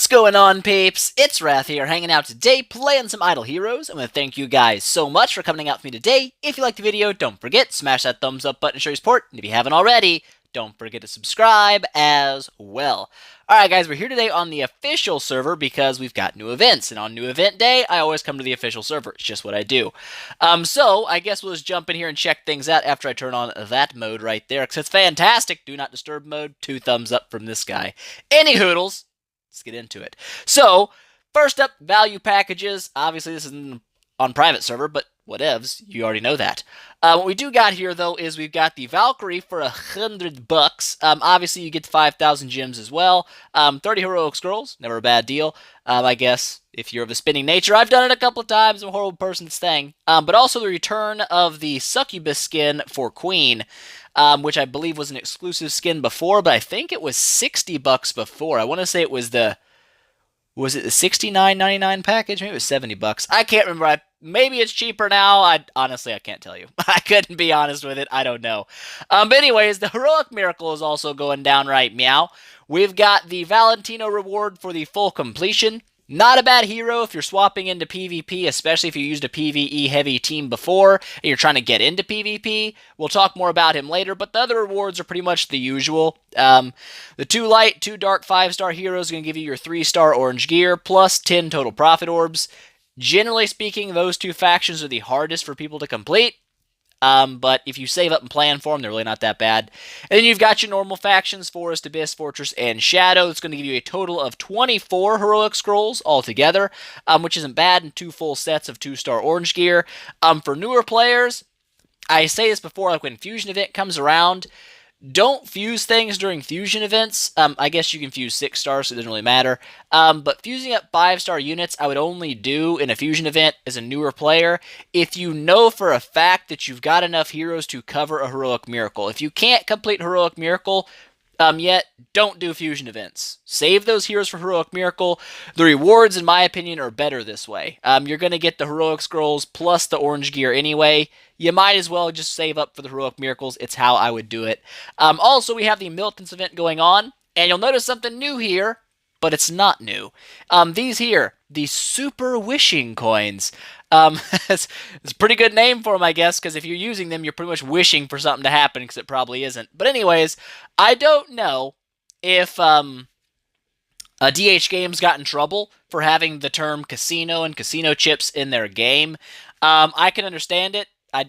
What's going on, peeps? It's Wrath here, hanging out today, playing some Idle Heroes. I want to thank you guys so much for coming out with me today. If you liked the video, don't forget, smash that thumbs up button to show your support. And if you haven't already, don't forget to subscribe as well. Alright guys, we're here today on the official server because we've got new events. And on new event day, I always come to the official server. It's just what I do. So, I guess we'll just jump in here and check things out after I turn on that mode right there. Because it's fantastic. Do not disturb mode. 2 thumbs up from this guy. Any hoodles. Let's get into it. So, first up, value packages. Obviously, this is on private server, but whatevs, you already know that. What we do got here, though, is we've got the Valkyrie for $100. Obviously, you get 5,000 gems as well. 30 heroic scrolls, never a bad deal. I guess if you're of a spinning nature, I've done it a couple of times. I'm a horrible person that's thing. But also the return of the Succubus Skin for Queen. Which I believe was an exclusive skin before, but I think it was $60 before. I want to say it was was it the $69.99 package? Maybe it was $70. I can't remember. Maybe it's cheaper now. Honestly, I can't tell you. I couldn't be honest with it. I don't know. But anyways, the heroic miracle is also going down right meow. We've got the Valentino reward for the full completion. Not a bad hero if you're swapping into PvP, especially if you used a PvE heavy team before and you're trying to get into PvP. We'll talk more about him later, but the other rewards are pretty much the usual. The 2 light, 2 dark 5-star heroes are going to give you your 3-star orange gear plus 10 total profit orbs. Generally speaking, those 2 factions are the hardest for people to complete. But if you save up and plan for them, they're really not that bad. And then you've got your normal factions, Forest, Abyss, Fortress, and Shadow. It's going to give you a total of 24 heroic scrolls altogether, which isn't bad, and 2 full sets of 2-star orange gear. For newer players, I say this before, like when Fusion Event comes around, don't fuse things during fusion events. I guess you can fuse 6 stars, so it doesn't really matter. But fusing up 5-star units, I would only do in a fusion event as a newer player if you know for a fact that you've got enough heroes to cover a heroic miracle. If you can't complete heroic miracle yet, don't do fusion events. Save those heroes for heroic miracle. The rewards, in my opinion, are better this way. You're going to get the heroic scrolls plus the orange gear anyway. You might as well just save up for the heroic miracles. It's how I would do it. Also, we have the Militants Event going on, and you'll notice something new here, but it's not new. These here, the Super Wishing Coins. It's a pretty good name for them, I guess, because if you're using them, you're pretty much wishing for something to happen, because it probably isn't. But anyways, I don't know if DH Games got in trouble for having the term casino and casino chips in their game. I can understand it. I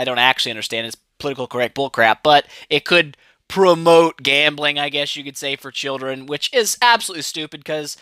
don't actually understand it. It's political correct bullcrap, but it could promote gambling, I guess you could say, for children, which is absolutely stupid because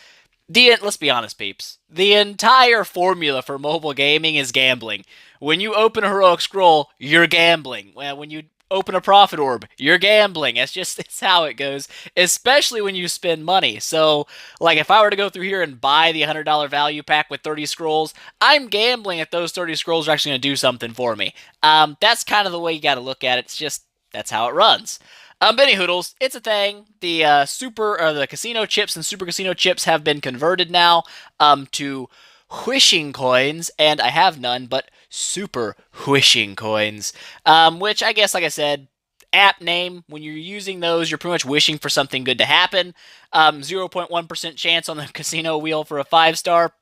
let's be honest, peeps. The entire formula for mobile gaming is gambling. When you open a heroic scroll, you're gambling. Well, when you open a profit orb, you're gambling. It's how it goes, especially when you spend money. So, like, if I were to go through here and buy the $100 value pack with 30 scrolls, I'm gambling if those 30 scrolls are actually going to do something for me. That's kind of the way you got to look at it. It's just, that's how it runs. But any hoodles, it's a thing. The the casino chips and super casino chips have been converted now to wishing coins, and I have none but super wishing coins, which I guess, like I said, app name, when you're using those, you're pretty much wishing for something good to happen. 0.1% chance on the casino wheel for a 5-star,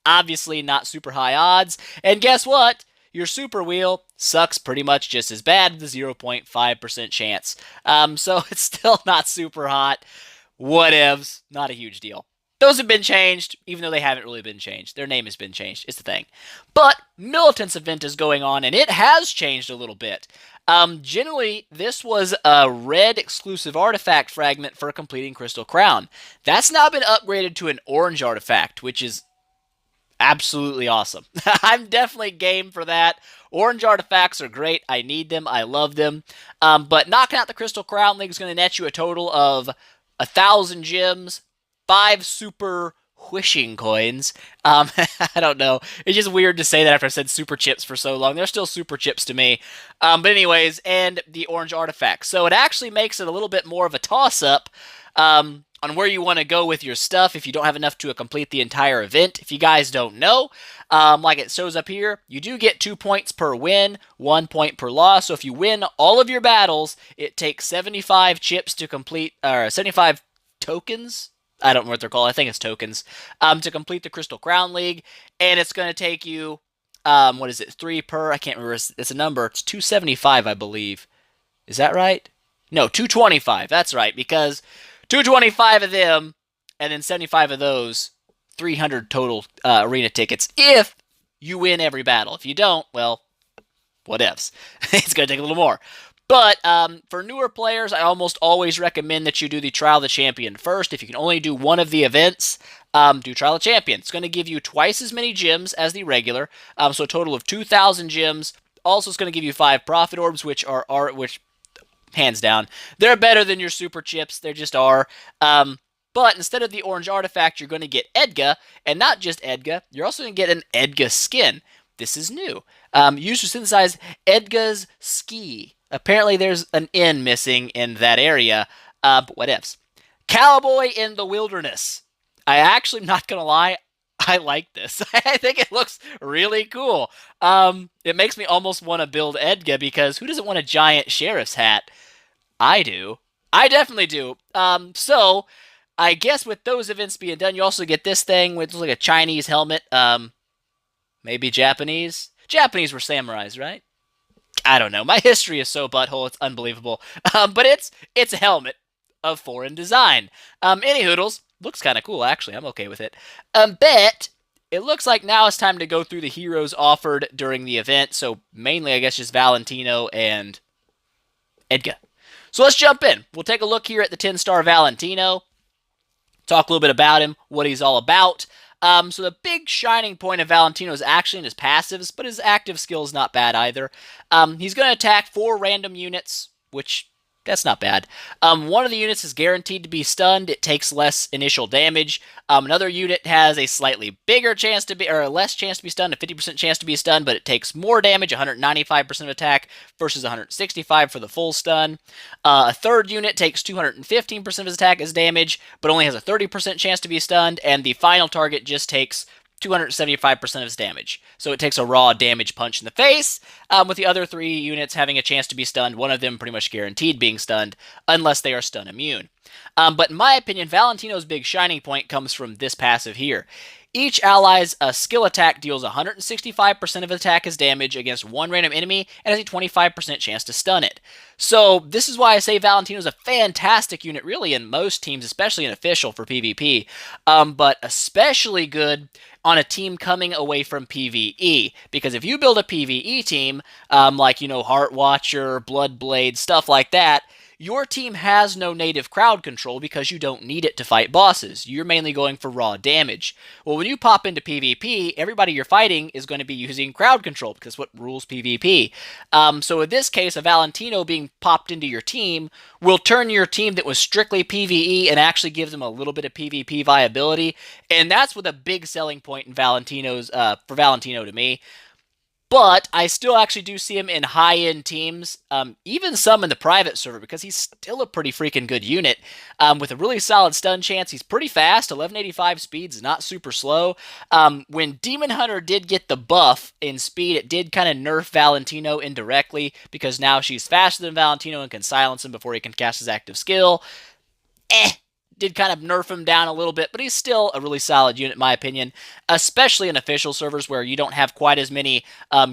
obviously not super high odds, and guess what? Your super wheel sucks pretty much just as bad, the 0.5% chance. So it's still not super hot. Whatevs, not a huge deal. Those have been changed, even though they haven't really been changed. Their name has been changed, it's the thing. But Militants Event is going on, and it has changed a little bit. Generally, this was a red exclusive artifact fragment for completing Crystal Crown. That's now been upgraded to an orange artifact, which is absolutely awesome. I'm definitely game for that. Orange artifacts are great. I need them. I love them. But knocking out the Crystal Crown League is going to net you a total of 1,000 gems, 5 super wishing coins. I don't know. It's just weird to say that after I said super chips for so long. They're still super chips to me. But anyways, and the orange artifacts. So it actually makes it a little bit more of a toss-up on where you want to go with your stuff if you don't have enough to complete the entire event. If you guys don't know, like it shows up here, you do get 2 points per win, 1 point per loss. So if you win all of your battles, it takes 75 chips to complete, or 75 tokens I don't know what they're called. I think it's tokens. To complete the Crystal Crown League, and it's going to take you, what is it, 3 per? I can't remember. It's a number. It's 275, I believe. Is that right? No, 225. That's right, because 225 of them, and then 75 of those, 300 total arena tickets if you win every battle. If you don't, well, whatevs. It's going to take a little more. But for newer players, I almost always recommend that you do the Trial of the Champion first. If you can only do one of the events, do Trial of the Champion. It's going to give you twice as many gems as the regular, so a total of 2,000 gems. Also, it's going to give you 5 Prophet Orbs, which hands down, they're better than your Super Chips. They just are. But instead of the orange artifact, you're going to get Eddga, and not just Eddga, you're also going to get an Edgar Skin. This is new. Used to synthesize Edgar's Ski. Apparently there's an N missing in that area, but whatevs. Cowboy in the Wilderness. I actually am not going to lie, I like this. I think it looks really cool. It makes me almost want to build Eddga, because who doesn't want a giant sheriff's hat? I do. I definitely do. So I guess with those events being done, you also get this thing, which looks like a Chinese helmet. Maybe Japanese? Japanese were samurais, right? I don't know. My history is so butthole, it's unbelievable. But it's a helmet of foreign design. Any hoodles. Looks kind of cool, actually. I'm okay with it. But it looks like now it's time to go through the heroes offered during the event. So mainly, I guess, just Valentino and Eddga. So let's jump in. We'll take a look here at the 10-star Valentino. Talk a little bit about him, what he's all about. So the big shining point of Valentino is actually in his passives, but his active skill is not bad either. He's going to attack 4 random units, which, that's not bad. One of the units is guaranteed to be stunned. It takes less initial damage. Another unit has a slightly bigger chance to be, or less chance to be stunned, a 50% chance to be stunned, but it takes more damage, 195% of attack versus 165 for the full stun. A third unit takes 215% of his attack as damage, but only has a 30% chance to be stunned, and the final target just takes 275% of his damage. So it takes a raw damage punch in the face, with the other 3 units having a chance to be stunned, one of them pretty much guaranteed being stunned, unless they are stun immune. But in my opinion, Valentino's big shining point comes from this passive here. Each ally's skill attack deals 165% of attack as damage against one random enemy and has a 25% chance to stun it. So this is why I say Valentino's a fantastic unit, really, in most teams, especially in official for PvP, but especially good on a team coming away from PvE. Because if you build a PvE team, like, Heart Watcher, Bloodblade, stuff like that, your team has no native crowd control because you don't need it to fight bosses. You're mainly going for raw damage. Well, when you pop into PvP, everybody you're fighting is going to be using crowd control because that's what rules PvP. So in this case, a Valentino being popped into your team will turn your team that was strictly PvE and actually gives them a little bit of PvP viability. And that's what a big selling point in for Valentino to me. But I still actually do see him in high-end teams, even some in the private server, because he's still a pretty freaking good unit. With a really solid stun chance, he's pretty fast. 1185 speed is not super slow. When Demon Hunter did get the buff in speed, it did kind of nerf Valentino indirectly, because now she's faster than Valentino and can silence him before he can cast his active skill. Did kind of nerf him down a little bit, but he's still a really solid unit in my opinion, especially in official servers where you don't have quite as many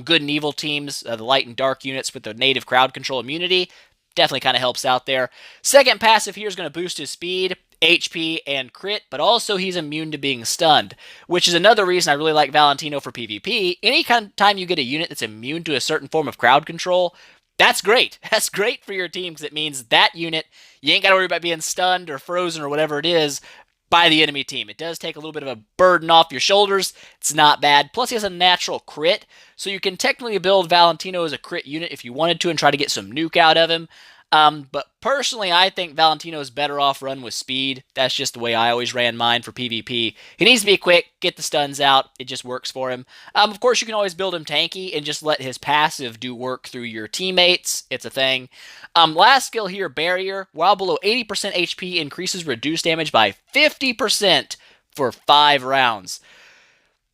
good and evil teams, the light and dark units with the native crowd control immunity. Definitely kind of helps out there. Second passive here is going to boost his speed, HP, and crit, but also he's immune to being stunned, which is another reason I really like Valentino for PvP. Any kind of time you get a unit that's immune to a certain form of crowd control, that's great. That's great for your team because it means that unit, you ain't got to worry about being stunned or frozen or whatever it is by the enemy team. It does take a little bit of a burden off your shoulders. It's not bad. Plus, he has a natural crit, so you can technically build Valentino as a crit unit if you wanted to and try to get some nuke out of him. But personally, I think Valentino is better off run with speed. That's just the way I always ran mine for PvP. He needs to be quick, get the stuns out. It just works for him. Of course, you can always build him tanky and just let his passive do work through your teammates. It's a thing. Last skill here, Barrier. While below 80% HP, increases reduced damage by 50% for 5 rounds.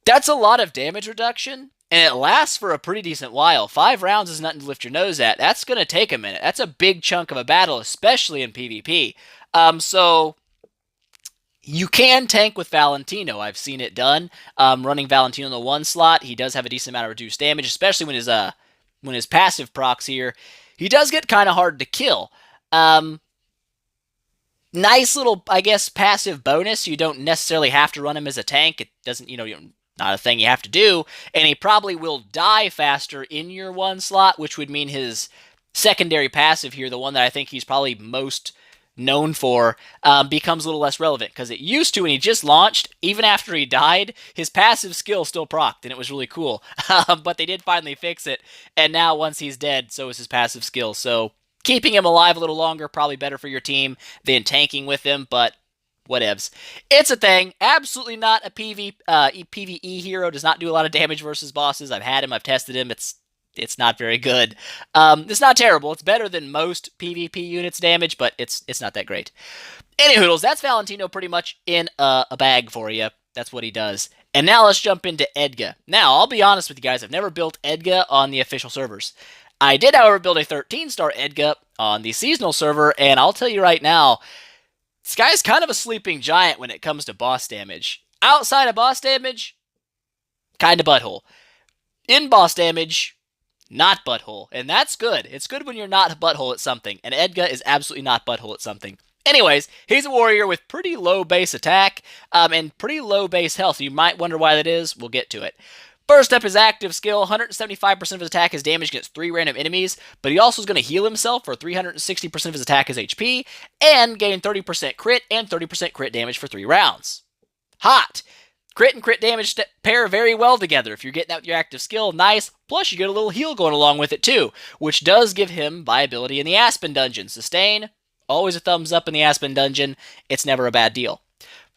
That's a lot of damage reduction. And it lasts for a pretty decent while. 5 rounds is nothing to lift your nose at. That's going to take a minute. That's a big chunk of a battle, especially in PvP. So You can tank with Valentino. I've seen it done. Running Valentino in the one slot, he does have a decent amount of reduced damage, especially when his passive procs here. He does get kind of hard to kill. Um, Nice little, I guess, passive bonus. You don't necessarily have to run him as a tank. It doesn't, not a thing you have to do. And he probably will die faster in your one slot, which would mean his secondary passive here, the one that I think he's probably most known for, becomes a little less relevant. Because it used to, when he just launched, even after he died, his passive skill still procced, and it was really cool. But they did finally fix it. And now, once he's dead, so is his passive skill. So keeping him alive a little longer, probably better for your team than tanking with him, but whatevs. It's a thing. Absolutely not a PvE hero. Does not do a lot of damage versus bosses. I've had him. I've tested him. It's not very good. It's not terrible. It's better than most PvP units damage, but it's not that great. Anyhoodles, that's Valentino pretty much in a bag for you. That's what he does. And now let's jump into Eddga. Now, I'll be honest with you guys. I've never built Eddga on the official servers. I did, however, build a 13-star Eddga on the seasonal server, and I'll tell you right now, this guy's kind of a sleeping giant when it comes to boss damage. Outside of boss damage, kind of butthole. In boss damage, not butthole, and that's good. It's good when you're not butthole at something, and Eddga is absolutely not butthole at something. Anyways, he's a warrior with pretty low base attack and pretty low base health. You might wonder why that is. We'll get to it. First up, his active skill, 175% of his attack is damage against 3 random enemies, but he also is going to heal himself for 360% of his attack as HP, and gain 30% crit and 30% crit damage for 3 rounds. Hot! Crit and crit damage pair very well together. If you're getting out your active skill, nice. Plus, you get a little heal going along with it too, which does give him viability in the Aspen dungeon. Sustain, always a thumbs up in the Aspen dungeon. It's never a bad deal.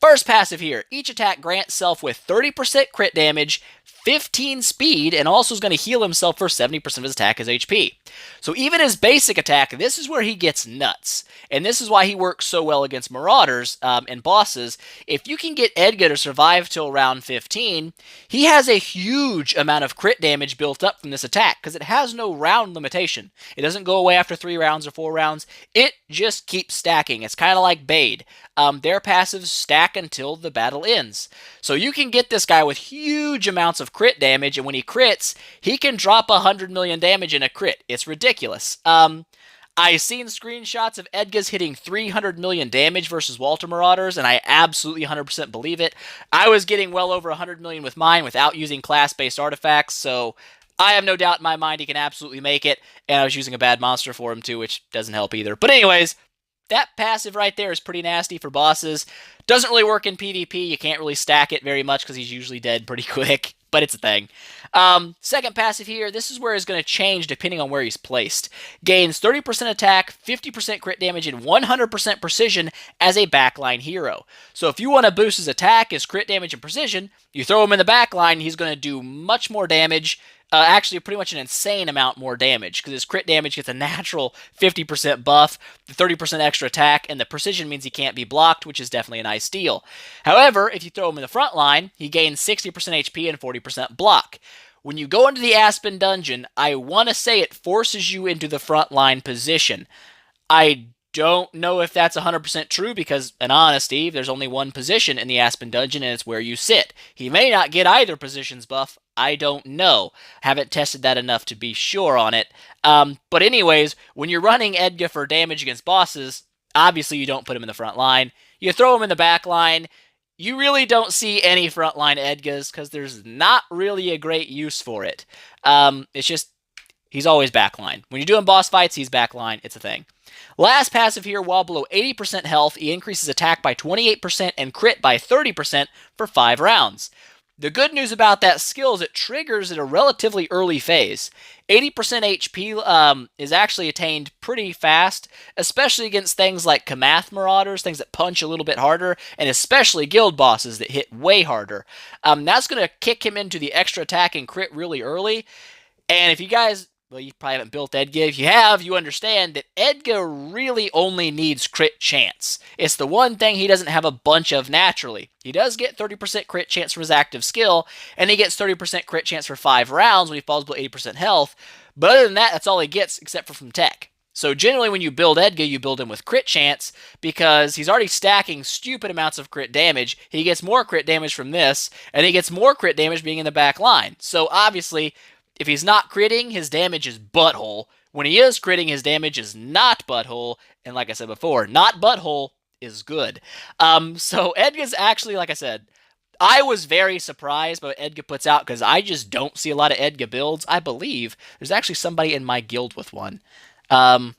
First passive here, each attack grants self with 30% crit damage, 15 speed, and also is going to heal himself for 70% of his attack as HP. So even his basic attack, this is where he gets nuts. And this is why he works so well against marauders and bosses. If you can get Eddga to survive till round 15, he has a huge amount of crit damage built up from this attack, because it has no round limitation. It doesn't go away after 3 rounds or 4 rounds. It just keeps stacking. It's kind of like Bade. Their passives stack until the battle ends. So you can get this guy with huge amounts of crit damage, and when he crits, he can drop 100 million damage in a crit. It's ridiculous. I've seen screenshots of Eddga's hitting 300 million damage versus Walter Marauders, and I absolutely 100% believe it. I was getting well over 100 million with mine without using class-based artifacts, so I have no doubt in my mind he can absolutely make it, and I was using a bad monster for him too, which doesn't help either. But anyways, that passive right there is pretty nasty for bosses. Doesn't really work in PvP. You can't really stack it very much because he's usually dead pretty quick, but it's a thing. Second passive here, this is where it's going to change depending on where he's placed. Gains 30% attack, 50% crit damage, and 100% precision as a backline hero. So if you want to boost his attack, his crit damage, and precision, you throw him in the backline, he's going to do much more damage. Actually, pretty much an insane amount more damage, because his crit damage gets a natural 50% buff, the 30% extra attack, and the precision means he can't be blocked, which is definitely a nice deal. However, if you throw him in the front line, he gains 60% HP and 40% block. When you go into the Aspen dungeon, I want to say it forces you into the front line position. I don't know if that's 100% true, because, in honesty, there's only one position in the Aspen dungeon, and it's where you sit. He may not get either position's buff. I don't know. Haven't tested that enough to be sure on it. But anyways, when you're running Eddga for damage against bosses, obviously you don't put him in the front line. You throw him in the back line. You really don't see any frontline Eddgas, because there's not really a great use for it. It's just, he's always backline. When you're doing boss fights, he's backline. It's a thing. Last passive here, while below 80% health, he increases attack by 28% and crit by 30% for 5 rounds. The good news about that skill is it triggers at a relatively early phase. 80% HP is actually attained pretty fast, especially against things like Kamath Marauders, things that punch a little bit harder, and especially guild bosses that hit way harder. That's going to kick him into the extra attack and crit really early. And if you guys, well, you probably haven't built Eddga. If you have, you understand that Eddga really only needs crit chance. It's the one thing he doesn't have a bunch of naturally. He does get 30% crit chance from his active skill, and he gets 30% crit chance for 5 rounds when he falls below 80% health. But other than that, that's all he gets, except for from tech. So generally when you build Eddga, you build him with crit chance because he's already stacking stupid amounts of crit damage. He gets more crit damage from this, and he gets more crit damage being in the back line. So obviously, if he's not critting, his damage is butthole. When he is critting, his damage is not butthole. And like I said before, not butthole is good. So Edga's actually, like I said, I was very surprised by what Eddga puts out because I just don't see a lot of Eddga builds. I believe there's actually somebody in my guild with one. It's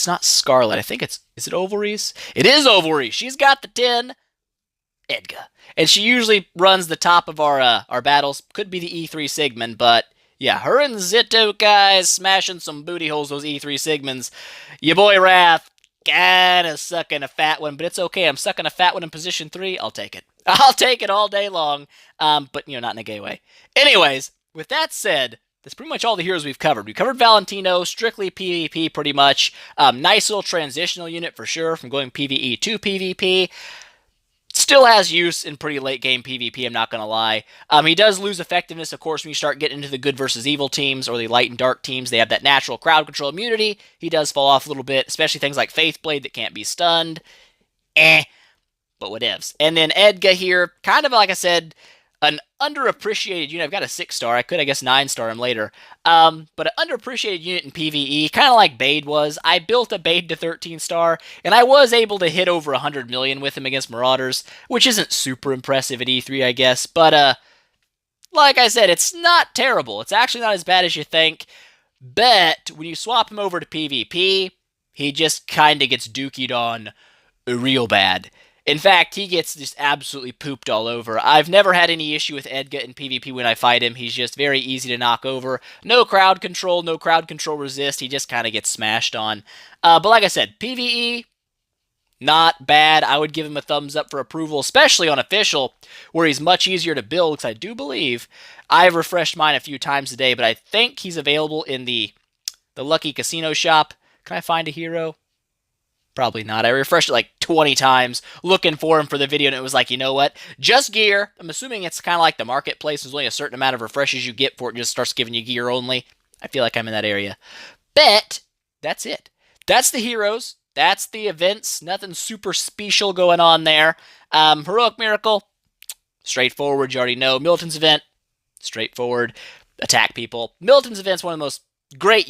not Scarlet. I think is it Ovaries? It is Ovaries. She's got the 10 Eddga. And she usually runs the top of our battles. Could be the E3 Sigmund, but yeah, her and Zito, guys, smashing some booty holes, those E3 Sigmunds. Your boy Wrath, kinda sucking a fat one, but it's okay. I'm sucking a fat one in position 3. I'll take it. I'll take it all day long, but, not in a gay way. Anyways, with that said, that's pretty much all the heroes we've covered. We covered Valentino, strictly PvP pretty much. Nice little transitional unit for sure from going PvE to PvP. Still has use in pretty late game PvP, I'm not going to lie. He does lose effectiveness, of course, when you start getting into the good versus evil teams or the light and dark teams. They have that natural crowd control immunity. He does fall off a little bit, especially things like Faithblade that can't be stunned. But whatevs. And then Eddga here, kind of like I said, an underappreciated unit. I've got a 6-star. I could, I guess, 9-star him later. But an underappreciated unit in PvE, kind of like Bade was. I built a Bade to 13-star, and I was able to hit over 100 million with him against Marauders, which isn't super impressive at E3, I guess. But, like I said, it's not terrible. It's actually not as bad as you think. But when you swap him over to PvP, he just kind of gets dookied on real bad. In fact, he gets just absolutely pooped all over. I've never had any issue with Eddga in PvP when I fight him. He's just very easy to knock over. No crowd control resist. He just kind of gets smashed on. But like I said, PvE, not bad. I would give him a thumbs up for approval, especially on official, where he's much easier to build, because I do believe I've refreshed mine a few times a day, but I think he's available in the Lucky Casino shop. Can I find a hero? Probably not. I refreshed it like 20 times looking for him for the video, and it was like, you know what? Just gear. I'm assuming it's kind of like the marketplace. There's only a certain amount of refreshes you get for it, and just starts giving you gear only. I feel like I'm in that area. But that's it. That's the heroes. That's the events. Nothing super special going on there. Heroic Miracle, straightforward. You already know. Militants Event, straightforward. Attack people. Militants Event's one of the most great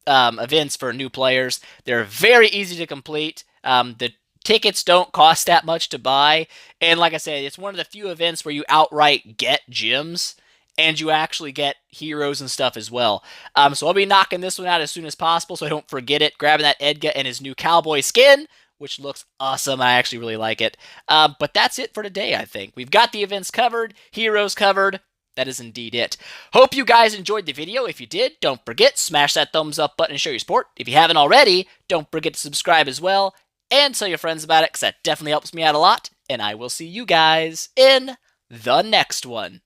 events for new players. They're very easy to complete. The tickets don't cost that much to buy. And like I said, it's one of the few events where you outright get gems and you actually get heroes and stuff as well. So I'll be knocking this one out as soon as possible so I don't forget it. Grabbing that Eddga and his new cowboy skin, which looks awesome. I actually really like it. But that's it for today, I think. We've got the events covered, heroes covered. That is indeed it. Hope you guys enjoyed the video. If you did, don't forget, smash that thumbs up button and show your support. If you haven't already, don't forget to subscribe as well. And tell your friends about it, because that definitely helps me out a lot. And I will see you guys in the next one.